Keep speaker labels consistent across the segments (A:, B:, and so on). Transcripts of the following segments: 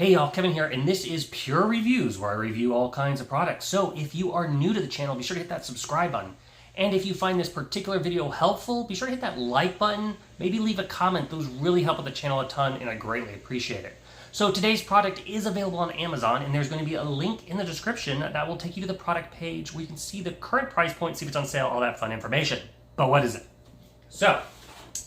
A: Hey y'all, Kevin here, and this is Purereviews, where I review all kinds of products. So if you are new to the channel, be sure to hit that subscribe button. And if you find this particular video helpful, be sure to hit that like button, maybe leave a comment. Those really help with the channel a ton, and I greatly appreciate it. So today's product is available on Amazon, and there's going to be a link in the description that will take you to the product page where you can see the current price point, see if it's on sale, all that fun information. But what is it? So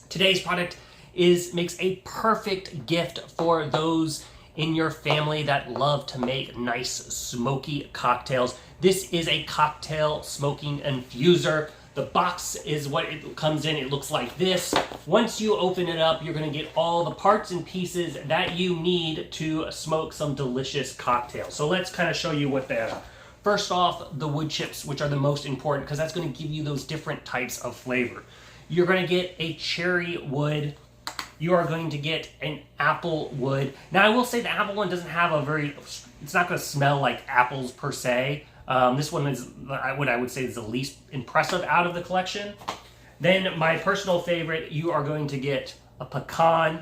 A: today's product makes a perfect gift for those in your family that love to make nice smoky cocktails. This is a cocktail smoking infuser. The box is what it comes in. It looks like this. Once you open it up, you're going to get all the parts and pieces that you need to smoke some delicious cocktails. So let's kind of show you what they are. First off, the wood chips, which are the most important because that's going to give you those different types of flavor. You're going to get a cherry wood. You are going to get an apple wood. Now, I will say the apple one doesn't have it's not going to smell like apples per se. This one is what I would say is the least impressive out of the collection. Then my personal favorite, you are going to get a pecan.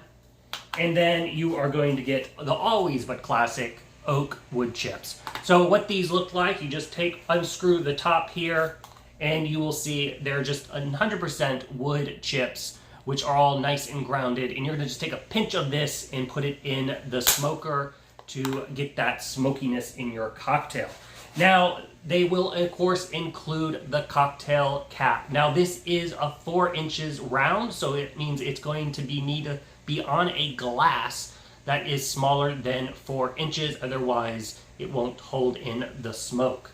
A: And then you are going to get the always but classic oak wood chips. So what these look like, you just unscrew the top here, and you will see they're just 100% wood chips, which are all nice and grounded. And you're gonna just take a pinch of this and put it in the smoker to get that smokiness in your cocktail. Now, they will of course include the cocktail cap. Now this is a 4 inches round, so it means it's going to need to be on a glass that is smaller than 4 inches, otherwise it won't hold in the smoke.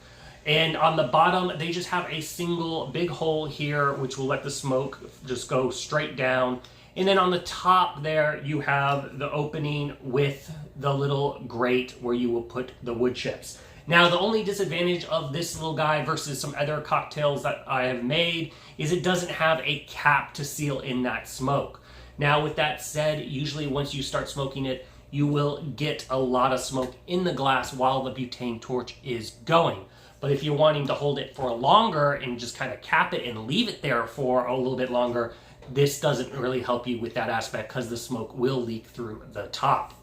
A: And on the bottom, they just have a single big hole here, which will let the smoke just go straight down. And then on the top there, you have the opening with the little grate where you will put the wood chips. Now, the only disadvantage of this little guy versus some other cocktails that I have made is it doesn't have a cap to seal in that smoke. Now, with that said, usually once you start smoking it, you will get a lot of smoke in the glass while the butane torch is going. But if you're wanting to hold it for longer and just kind of cap it and leave it there for a little bit longer, this doesn't really help you with that aspect because the smoke will leak through the top.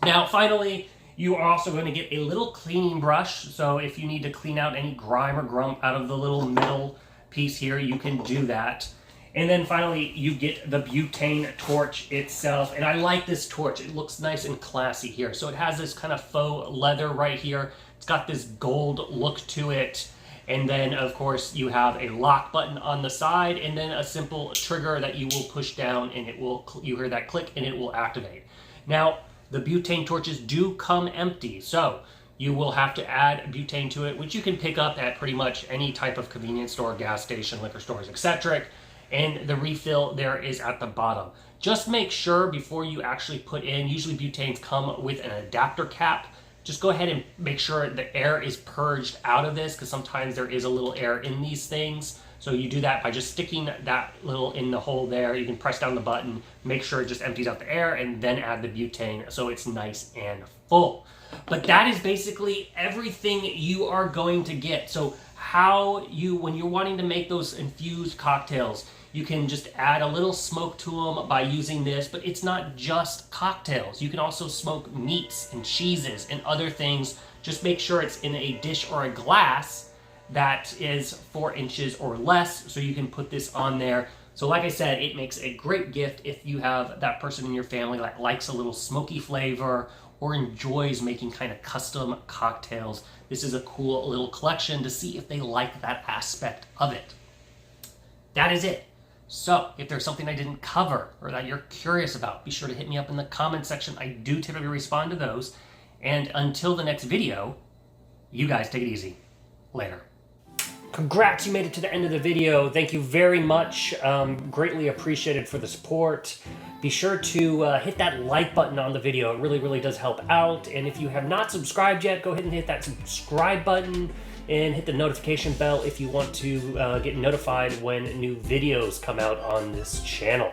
A: Now, finally, you are also going to get a little cleaning brush. So if you need to clean out any grime or grump out of the little middle piece here, you can do that. And then finally, you get the butane torch itself. And I like this torch. It looks nice and classy here. So it has this kind of faux leather right here. It's got this gold look to it. And then, of course, you have a lock button on the side and then a simple trigger that you will push down and you hear that click and it will activate. Now, the butane torches do come empty. So you will have to add butane to it, which you can pick up at pretty much any type of convenience store, gas station, liquor stores, etc. And the refill there is at the bottom. Just make sure before you actually put in, usually butanes come with an adapter cap. Just go ahead and make sure the air is purged out of this because sometimes there is a little air in these things. So you do that by just sticking that little in the hole there. You can press down the button, make sure it just empties out the air, and then add the butane so it's nice and full. But that is basically everything you are going to get. So when you're wanting to make those infused cocktails, you can just add a little smoke to them by using this, but it's not just cocktails. You can also smoke meats and cheeses and other things. Just make sure it's in a dish or a glass that is 4 inches or less, so you can put this on there. So like I said, it makes a great gift if you have that person in your family that likes a little smoky flavor or enjoys making kind of custom cocktails. This is a cool little collection to see if they like that aspect of it. That is it. So if there's something I didn't cover or that you're curious about, be sure to hit me up in the comment section. I do typically respond to those. And until the next video, you guys take it easy. Later. Congrats, you made it to the end of the video. Thank you very much. Greatly appreciated for the support. Be sure to hit that like button on the video. It really, really does help out. And if you have not subscribed yet, go ahead and hit that subscribe button and hit the notification bell if you want to get notified when new videos come out on this channel.